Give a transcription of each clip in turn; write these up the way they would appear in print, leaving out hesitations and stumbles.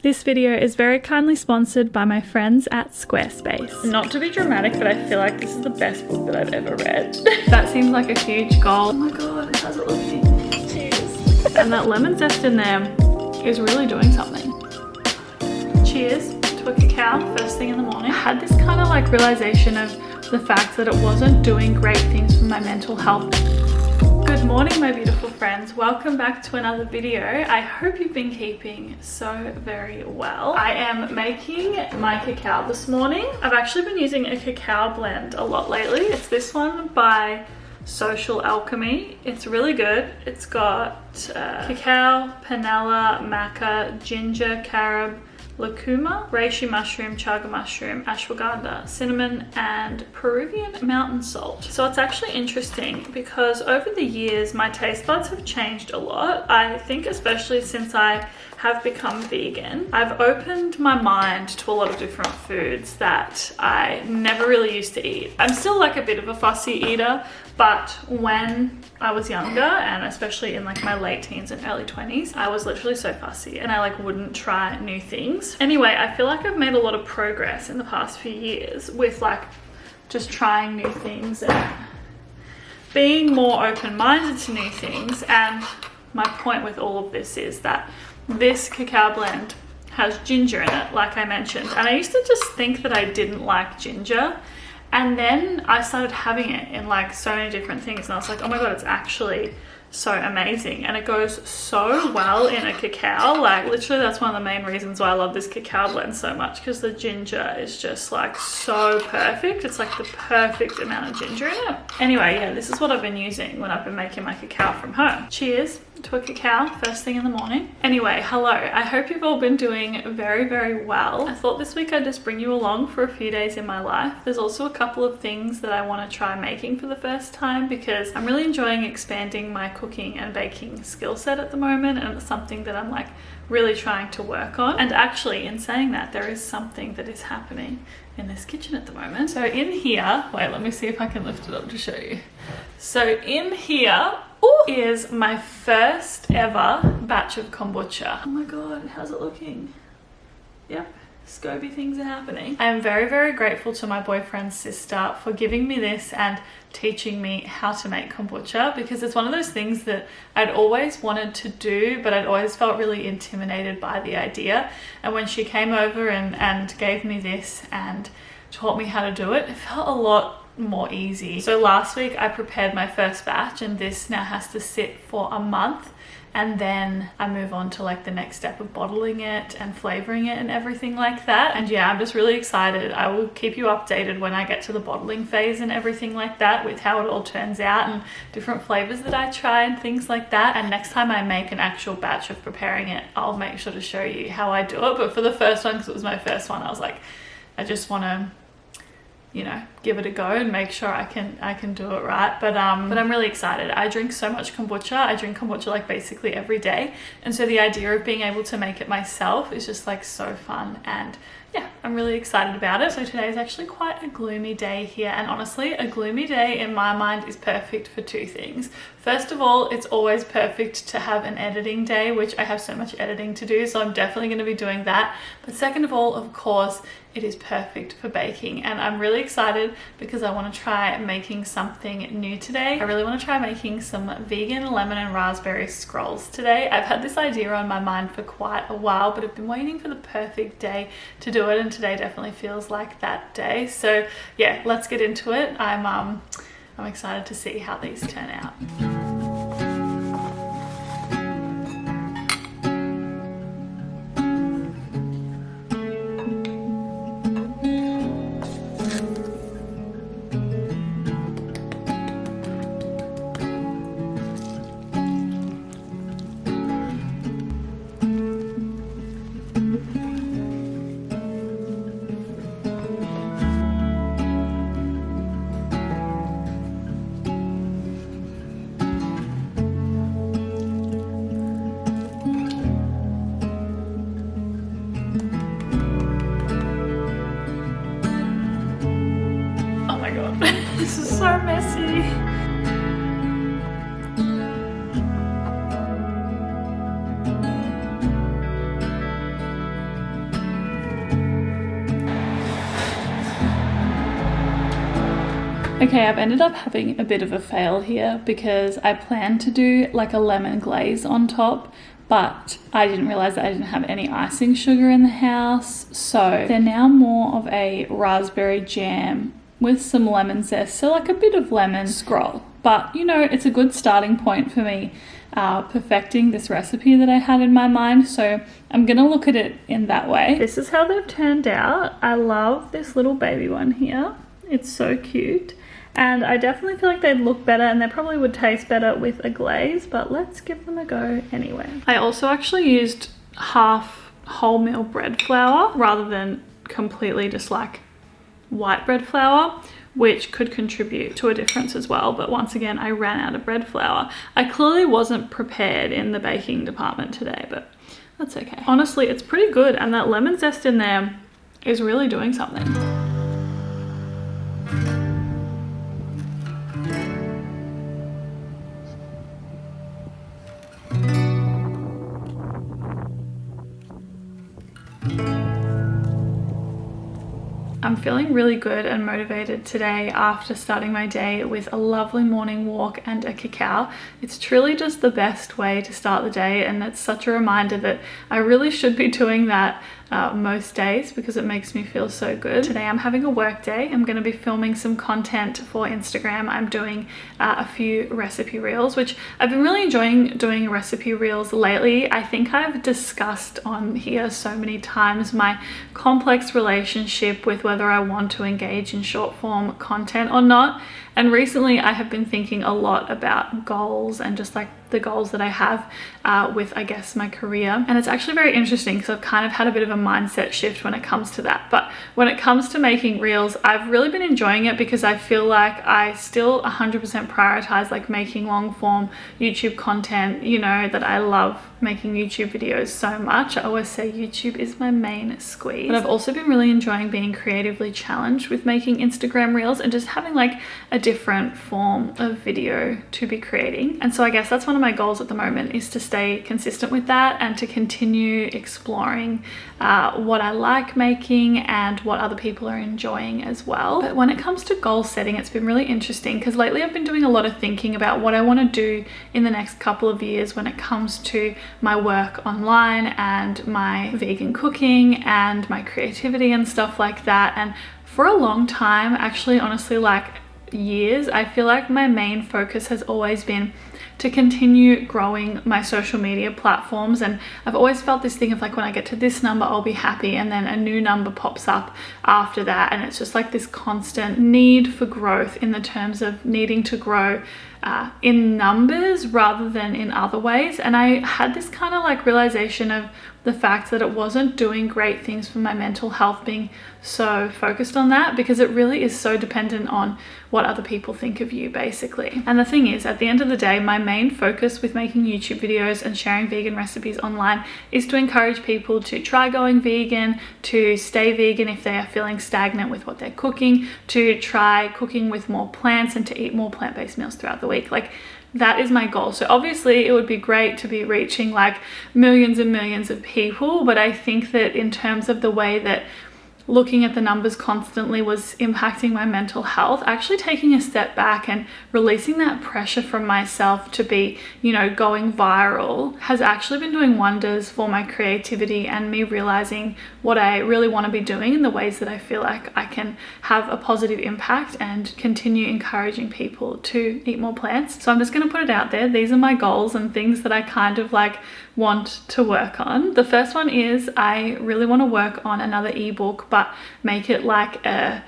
This video is very kindly sponsored by my friends at Squarespace. Not to be dramatic, but I feel like this is the best book that I've ever read. That seems like a huge goal. Oh my god, how's it looking? Cheers. And that lemon zest in there is really doing something. Cheers to a cacao first thing in the morning. I had this kind of like realization of the fact that it wasn't doing great things for my mental health. Good morning, my beautiful friends. Welcome back to another video. I hope you've been keeping so very well. I am making my cacao this morning. I've actually been using a cacao blend a lot lately. It's this one by Social Alchemy. It's really good. It's got cacao, panela, maca, ginger, carob, lucuma, reishi mushroom, chaga mushroom, ashwagandha, cinnamon, and Peruvian mountain salt. So it's actually interesting because over the years my taste buds have changed a lot. I think especially since I have become vegan, I've opened my mind to a lot of different foods that I never really used to eat. I'm still like a bit of a fussy eater, but when I was younger, and especially in like my late teens and early 20s, I was literally so fussy and I like wouldn't try new things. Anyway, I feel like I've made a lot of progress in the past few years with like just trying new things and being more open-minded to new things. And my point with all of this is that this cacao blend has ginger in it, like I mentioned. And I used to just think that I didn't like ginger. And then I started having it in like so many different things and I was like, oh my god, it's actually so amazing. And it goes so well in a cacao. Like literally that's one of the main reasons why I love this cacao blend so much, because the ginger is just like so perfect. It's like the perfect amount of ginger in it. Anyway, yeah, this is what I've been using when I've been making my cacao from home. Cheers to a cacao first thing in the morning. Anyway, hello. I hope you've all been doing very, very well. I thought this week I'd just bring you along for a few days in my life. There's also a couple of things that I want to try making for the first time because I'm really enjoying expanding my cooking and baking skill set at the moment, and it's something that I'm like really trying to work on. And actually, in saying that, there is something that is happening in this kitchen at the moment. So in here, wait, let me see if I can lift it up to show you. So in here is my first ever batch of kombucha. Oh my god, how's it looking? Yep, Scoby things are happening. I am very, very grateful to my boyfriend's sister for giving me this and teaching me how to make kombucha, because it's one of those things that I'd always wanted to do, but I'd always felt really intimidated by the idea. And when she came over and gave me this and taught me how to do it, it felt a lot more easy. So last week I prepared my first batch, and this now has to sit for a month, and then I move on to like the next step of bottling it and flavoring it and everything like that. And yeah, I'm just really excited. I will keep you updated when I get to the bottling phase and everything like that, with how it all turns out and different flavors that I try and things like that. And next time I make an actual batch of preparing it, I'll make sure to show you how I do it. But for the first one, because it was my first one, I was like, I just want to, you know, give it a go and make sure I can do it right. But I'm really excited. I drink so much kombucha. I drink kombucha like basically every day, and so the idea of being able to make it myself is just like so fun. And yeah, I'm really excited about it. So today is actually quite a gloomy day here, and honestly, a gloomy day in my mind is perfect for two things. First of all, it's always perfect to have an editing day, which I have so much editing to do, so I'm definitely going to be doing that. But second of all, of course, it is perfect for baking, and I'm really excited because I want to try making something new today. I really want to try making some vegan lemon and raspberry scrolls today. I've had this idea on my mind for quite a while, but I've been waiting for the perfect day to do it, and today definitely feels like that day. So yeah, let's get into it. I'm excited to see how these turn out. This is so messy. Okay, I've ended up having a bit of a fail here because I planned to do like a lemon glaze on top, but I didn't realize that I didn't have any icing sugar in the house. So they're now more of a raspberry jam with some lemon zest. So like a bit of lemon scroll, but you know, it's a good starting point for me perfecting this recipe that I had in my mind. So I'm gonna look at it in that way. This is how they've turned out. I love this little baby one here. It's so cute. And I definitely feel like they'd look better and they probably would taste better with a glaze, but let's give them a go anyway. I also actually used half wholemeal bread flour rather than completely just like white bread flour, which could contribute to a difference as well. But once again, I ran out of bread flour. I clearly wasn't prepared in the baking department today, but that's okay. Honestly, it's pretty good, and that lemon zest in there is really doing something. I'm feeling really good and motivated today after starting my day with a lovely morning walk and a cacao. It's truly just the best way to start the day, and it's such a reminder that I really should be doing that most days because it makes me feel so good. Today I'm having a work day. I'm going to be filming some content for Instagram. I'm doing a few recipe reels, which I've been really enjoying doing recipe reels lately. I think I've discussed on here so many times my complex relationship with whether I want to engage in short form content or not. And recently I have been thinking a lot about goals and just like the goals that I have with, I guess, my career. And it's actually very interesting because I've kind of had a bit of a mindset shift when it comes to that. But when it comes to making reels, I've really been enjoying it because I feel like I still 100% prioritize like making long form YouTube content, you know, that I love making YouTube videos so much. I always say YouTube is my main squeeze. But I've also been really enjoying being creatively challenged with making Instagram reels and just having like a different form of video to be creating. And so I guess that's one of my goals at the moment, is to stay consistent with that and to continue exploring what I like making and what other people are enjoying as well. But when it comes to goal setting, it's been really interesting because lately I've been doing a lot of thinking about what I want to do in the next couple of years when it comes to my work online and my vegan cooking and my creativity and stuff like that. And for a long time, actually, honestly, like years, I feel like my main focus has always been to continue growing my social media platforms. And I've always felt this thing of like, when I get to this number, I'll be happy, and then a new number pops up after that. And it's just like this constant need for growth in the terms of needing to grow in numbers rather than in other ways. And I had this kind of like realization of the fact that it wasn't doing great things for my mental health being so focused on that, because it really is so dependent on what other people think of you, basically. And the thing is, at the end of the day, my main focus with making YouTube videos and sharing vegan recipes online is to encourage people to try going vegan, to stay vegan if they are feeling stagnant with what they're cooking, to try cooking with more plants and to eat more plant-based meals throughout the week. Like, that is my goal. So obviously it would be great to be reaching like millions and millions of people, but I think that in terms of the way that looking at the numbers constantly was impacting my mental health, actually taking a step back and releasing that pressure from myself to be, you know, going viral has actually been doing wonders for my creativity and me realizing what I really want to be doing in the ways that I feel like I can have a positive impact and continue encouraging people to eat more plants. So I'm just going to put it out there. These are my goals and things that I kind of like want to work on. The first one is I really want to work on another ebook, but make it like I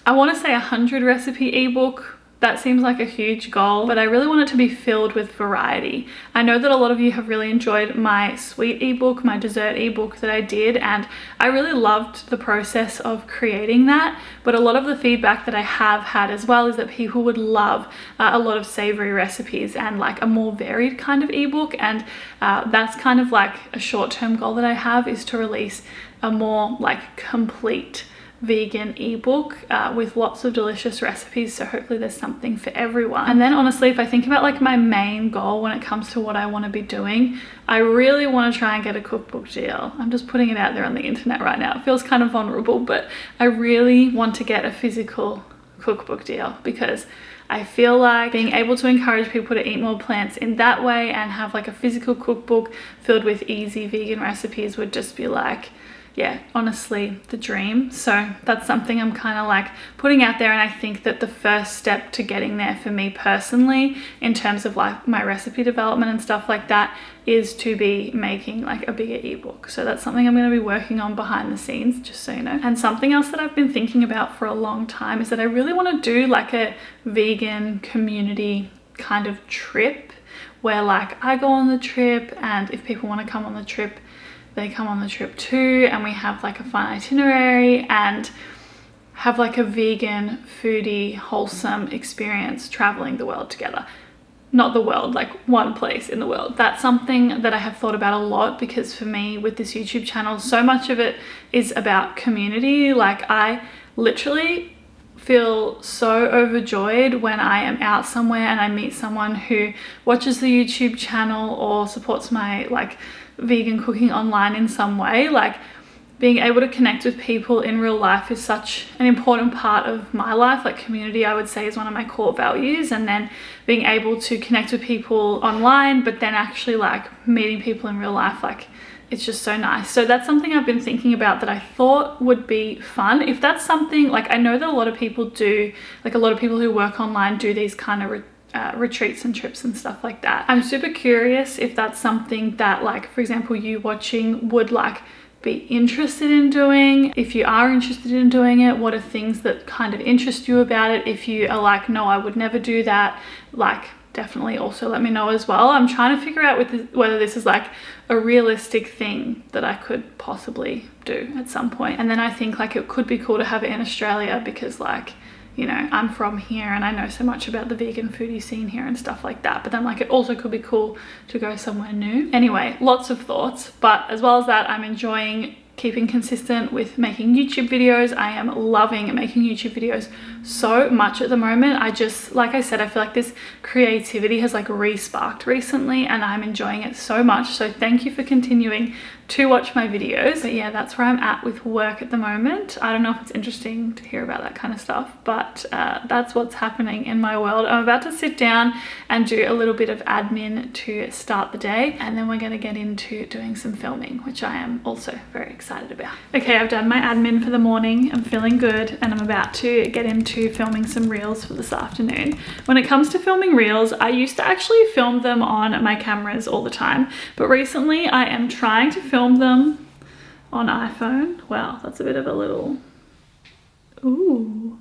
want to say 100 recipe ebook. That seems like a huge goal, but I really want it to be filled with variety. I know that a lot of you have really enjoyed my sweet ebook, my dessert ebook that I did, and I really loved the process of creating that. But a lot of the feedback that I have had as well is that people would love a lot of savory recipes and like a more varied kind of ebook. And that's kind of like a short-term goal that I have, is to release a more like complete vegan ebook with lots of delicious recipes. So hopefully there's something for everyone. And then honestly, if I think about like my main goal when it comes to what I want to be doing, I really want to try and get a cookbook deal. I'm just putting it out there on the internet right now. It feels kind of vulnerable, but I really want to get a physical cookbook deal, because I feel like being able to encourage people to eat more plants in that way and have like a physical cookbook filled with easy vegan recipes would just be like, yeah, honestly, the dream. So that's something I'm kind of like putting out there, and I think that the first step to getting there for me personally in terms of like my recipe development and stuff like that is to be making like a bigger ebook. So that's something I'm going to be working on behind the scenes, just so you know. And something else that I've been thinking about for a long time is that I really want to do like a vegan community kind of trip where like I go on the trip, and if people want to come on the trip, they come on the trip too, and we have like a fun itinerary and have like a vegan, foodie, wholesome experience traveling the world together. Not the world, like one place in the world. That's something that I have thought about a lot, because for me with this YouTube channel, so much of it is about community. Like I literally feel so overjoyed when I am out somewhere and I meet someone who watches the YouTube channel or supports my like vegan cooking online in some way. Like being able to connect with people in real life is such an important part of my life. Like community, I would say, is one of my core values, and then being able to connect with people online but then actually like meeting people in real life, like it's just so nice. So that's something I've been thinking about that I thought would be fun. If that's something, like I know that a lot of people do, like a lot of people who work online do these kind of retreats and trips and stuff like that. I'm super curious if that's something that, like, for example, you watching would like be interested in doing. If you are interested in doing it, what are things that kind of interest you about it? If you are like, no, I would never do that, like definitely also let me know as well. I'm trying to figure out whether this is like a realistic thing that I could possibly do at some point. And then I think like it could be cool to have it in Australia, because like, you know, I'm from here and I know so much about the vegan foodie scene here and stuff like that. But then like it also could be cool to go somewhere new. Anyway, lots of thoughts, but as well as that, I'm enjoying keeping consistent with making YouTube videos. I am loving making YouTube videos so much at the moment. I just, like I said, I feel like this creativity has like re-sparked recently and I'm enjoying it so much. So thank you for continuing to watch my videos. But yeah, that's where I'm at with work at the moment. I don't know if it's interesting to hear about that kind of stuff, but that's what's happening in my world. I'm about to sit down and do a little bit of admin to start the day, and then we're going to get into doing some filming, which I am also very excited about. Okay, I've done my admin for the morning. I'm feeling good, and I'm about to get into filming some reels for this afternoon. When it comes to filming reels, I used to actually film them on my cameras all the time, but recently I am trying to film them on iPhone. Wow, that's a bit of a little, ooh.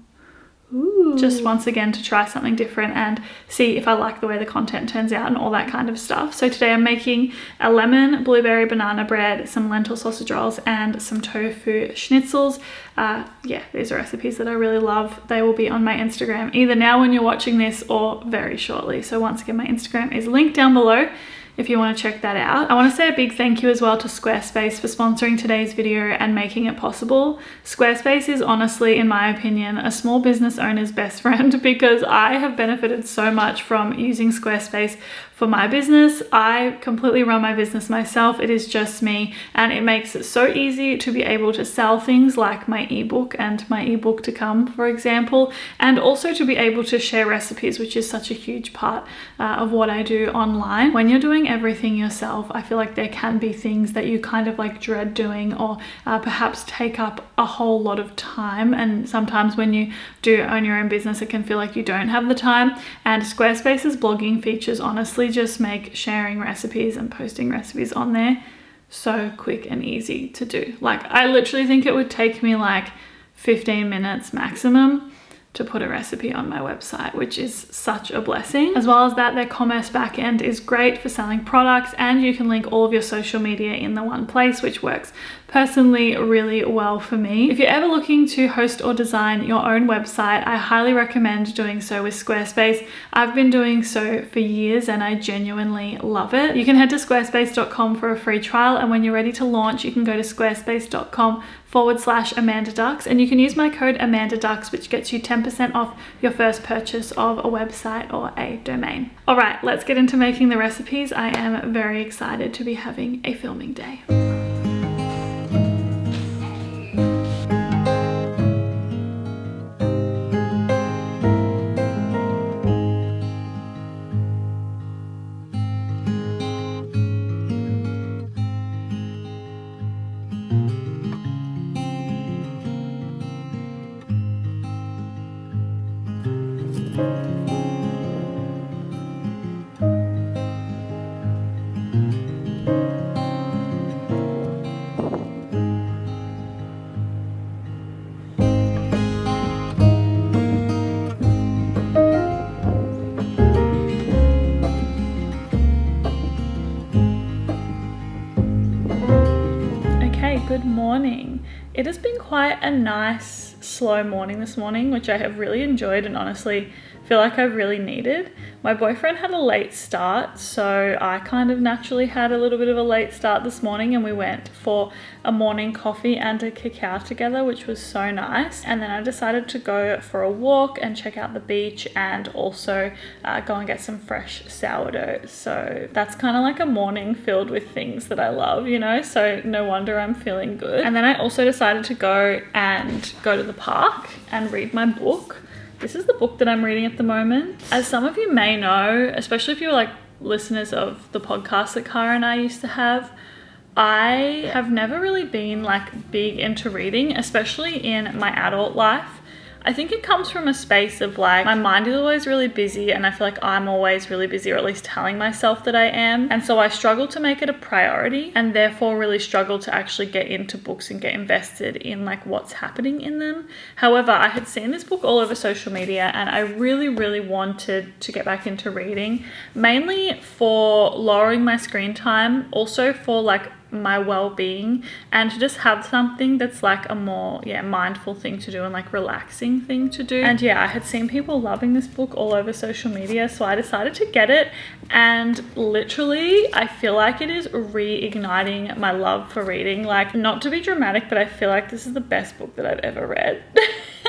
Just once again to try something different and see if I like the way the content turns out and all that kind of stuff. So today I'm making a lemon blueberry banana bread, some lentil sausage rolls, and some tofu schnitzels. Yeah, these are recipes that I really love. They will be on my Instagram either now when you're watching this or very shortly. So once again, my Instagram is linked down below if you want to check that out. I want to say a big thank you as well to Squarespace for sponsoring today's video and making it possible. Squarespace is honestly, in my opinion, a small business owner's best friend, because I have benefited so much from using Squarespace for my business. I completely run my business myself. It is just me, and it makes it so easy to be able to sell things like my ebook and my ebook to come, for example, and also to be able to share recipes, which is such a huge part of what I do online. When you're doing everything yourself, I feel like there can be things that you kind of like dread doing, or perhaps take up a whole lot of time, and sometimes when you do own your own business it can feel like you don't have the time. And Squarespace's blogging features honestly just make sharing recipes and posting recipes on there so quick and easy to do. Like I literally think it would take me like 15 minutes maximum to put a recipe on my website, which is such a blessing. As well as that, their commerce backend is great for selling products, and you can link all of your social media in the one place, which works personally really well for me. If you're ever looking to host or design your own website, I highly recommend doing so with Squarespace. I've been doing so for years and I genuinely love it. You can head to squarespace.com for a free trial, and when you're ready to launch, you can go to squarespace.com/AmandaDux, and you can use my code AmandaDux, which gets you 10% off your first purchase of a website or a domain. All right, let's get into making the recipes. I am very excited to be having a filming day. Good morning. It has been quite a nice slow morning this morning, which I have really enjoyed and honestly feel like I've really needed. My boyfriend had a late start, so I kind of naturally had a little bit of a late start this morning, and we went for a morning coffee and a cacao together, which was so nice. And then I decided to go for a walk and check out the beach, and also go and get some fresh sourdough. So that's kind of like a morning filled with things that I love, you know, so no wonder I'm feeling good. And then I also decided to go to the park and read my book. This is the book that I'm reading at the moment. As some of you may know, especially if you're like listeners of the podcast that Cara and I used to have, I have never really been like big into reading, especially in my adult life. I think it comes from a space of like, my mind is always really busy, and I feel like I'm always really busy, or at least telling myself that I am. And so I struggle to make it a priority, and therefore really struggle to actually get into books and get invested in like what's happening in them. However, I had seen this book all over social media, and I really wanted to get back into reading, mainly for lowering my screen time, also for like my well-being, and to just have something that's like a more mindful thing to do and like relaxing thing to do. And I had seen people loving this book all over social media, so I decided to get it, and literally I feel like it is reigniting my love for reading. Like, not to be dramatic, but I feel like this is the best book that I've ever read.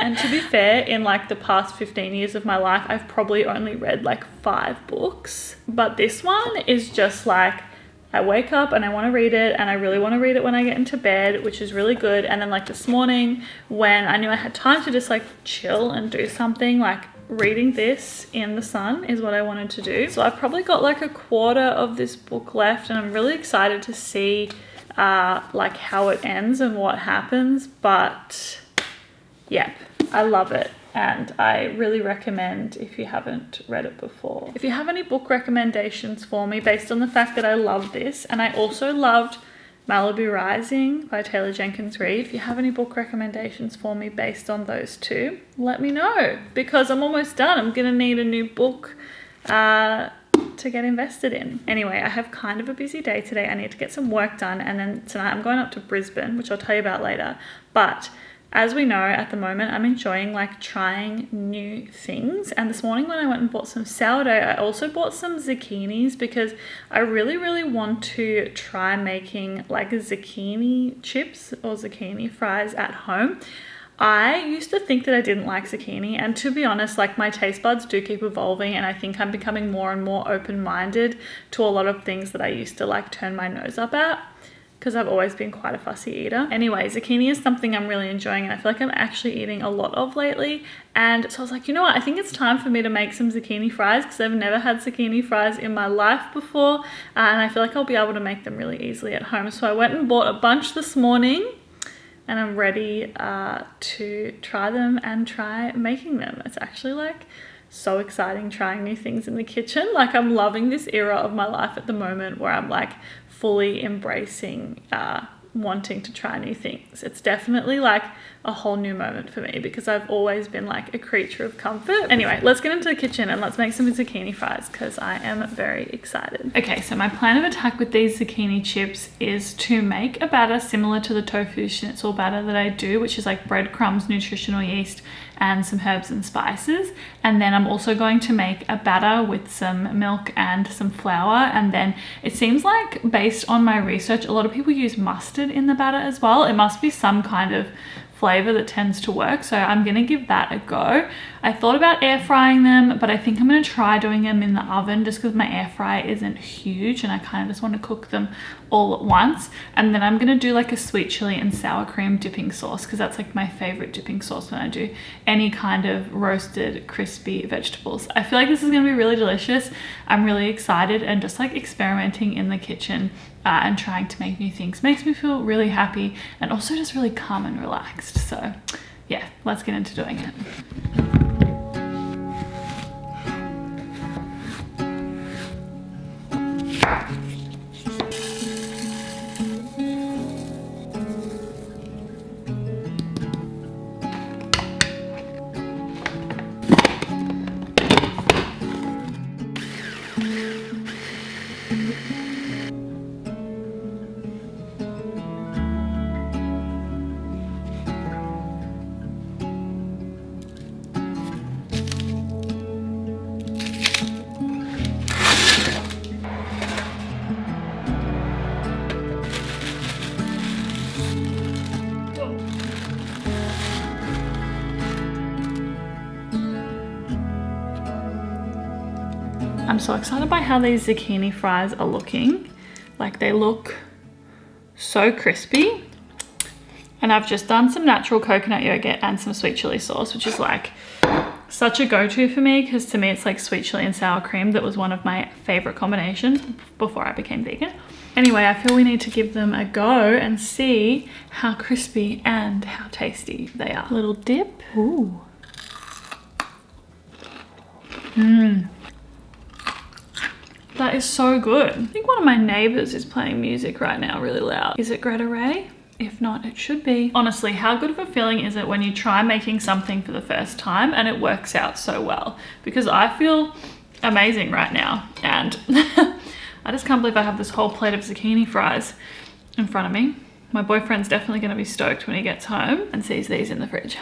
And to be fair, in like the past 15 years of my life, I've probably only read like 5 books, but this one is just like, I wake up and I want to read it, and I really want to read it when I get into bed, which is really good. And then like this morning, when I knew I had time to just like chill and do something, like reading this in the sun is what I wanted to do. So I've probably got like a quarter of this book left, and I'm really excited to see like how it ends and what happens. But yeah, I love it. And I really recommend, if you haven't read it before. If you have any book recommendations for me based on the fact that I love this, and I also loved Malibu Rising by Taylor Jenkins Reid, if you have any book recommendations for me based on those two, let me know, because I'm almost done. I'm gonna need a new book to get invested in. Anyway, I have kind of a busy day today. I need to get some work done, and then tonight I'm going up to Brisbane, which I'll tell you about later. But as we know, at the moment, I'm enjoying like trying new things. And this morning when I went and bought some sourdough, I also bought some zucchinis, because I really want to try making like zucchini chips or zucchini fries at home. I used to think that I didn't like zucchini, and to be honest, like my taste buds do keep evolving, and I think I'm becoming more and more open-minded to a lot of things that I used to like turn my nose up at, because I've always been quite a fussy eater. Anyway, zucchini is something I'm really enjoying, and I feel like I'm actually eating a lot of lately. And so I was like, you know what, I think it's time for me to make some zucchini fries, because I've never had zucchini fries in my life before, and I feel like I'll be able to make them really easily at home. So I went and bought a bunch this morning, and I'm ready to try them and try making them. It's actually like so exciting trying new things in the kitchen. Like, I'm loving this era of my life at the moment where I'm like fully embracing wanting to try new things. It's definitely like a whole new moment for me, because I've always been like a creature of comfort. Anyway, let's get into the kitchen and let's make some zucchini fries, because I am very excited. Okay, so my plan of attack with these zucchini chips is to make a batter similar to the tofu schnitzel batter that I do, which is like breadcrumbs, nutritional yeast, and some herbs and spices. And then I'm also going to make a batter with some milk and some flour. And then it seems like, based on my research, a lot of people use mustard in the batter as well. It must be some kind of flavor that tends to work, so I'm gonna give that a go. I thought about air frying them, but I think I'm gonna try doing them in the oven, just because my air fryer isn't huge and I kind of just want to cook them all at once. And then I'm gonna do like a sweet chili and sour cream dipping sauce, because that's like my favorite dipping sauce when I do any kind of roasted crispy vegetables. I feel like this is gonna be really delicious. I'm really excited, and just like experimenting in the kitchen and trying to make new things makes me feel really happy, and also just really calm and relaxed. So yeah, let's get into doing it. I'm so excited by how these zucchini fries are looking. Like, they look so crispy. And I've just done some natural coconut yogurt and some sweet chili sauce, which is like such a go-to for me, because to me it's like sweet chili and sour cream. That was one of my favorite combinations before I became vegan. Anyway, I feel we need to give them a go and see how crispy and how tasty they are. Little dip. Ooh. Mmm. That is so good. I think one of my neighbors is playing music right now really loud. Is it Greta Ray? If not, it should be. Honestly, how good of a feeling is it when you try making something for the first time and it works out so well? Because I feel amazing right now. And I just can't believe I have this whole plate of zucchini fries in front of me. My boyfriend's definitely gonna be stoked when he gets home and sees these in the fridge.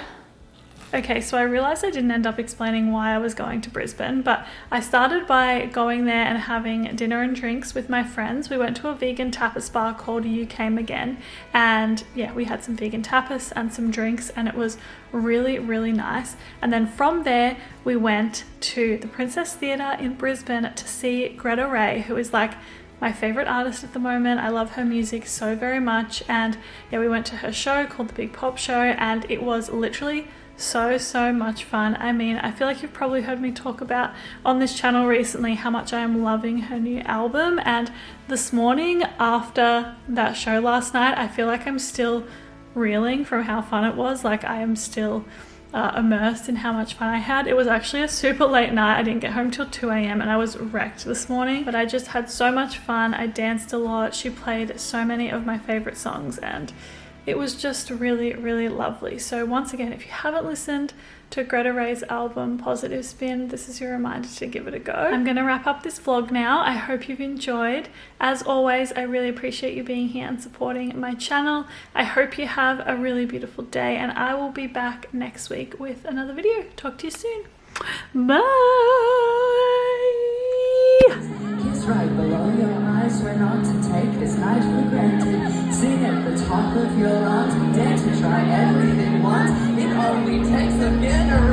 Okay, so I realized I didn't end up explaining why I was going to Brisbane, but I started by going there and having dinner and drinks with my friends. We went to a vegan tapas bar called You Came Again, and yeah, we had some vegan tapas and some drinks, and it was really, really nice. And then from there, we went to the Princess Theatre in Brisbane to see Greta Ray, who is like my favorite artist at the moment. I love her music so very much. And yeah, we went to her show called The Big Pop Show, and it was literally so much fun. I mean, I feel like you've probably heard me talk about on this channel recently how much I am loving her new album, and this morning after that show last night, I feel like I'm still reeling from how fun it was. Like, I am still immersed in how much fun I had. It was actually a super late night. I didn't get home till 2 a.m. and I was wrecked this morning, but I just had so much fun. I danced a lot. She played so many of my favorite songs, and it was just really, really lovely. So once again, if you haven't listened to Greta Ray's album, Positive Spin, this is your reminder to give it a go. I'm gonna wrap up this vlog now. I hope you've enjoyed. As always, I really appreciate you being here and supporting my channel. I hope you have a really beautiful day, and I will be back next week with another video. Talk to you soon. Bye. Right below your eyes, we're not to take this night for granted. Sing at the top of your lungs, dare to try everything once. It only takes a minute.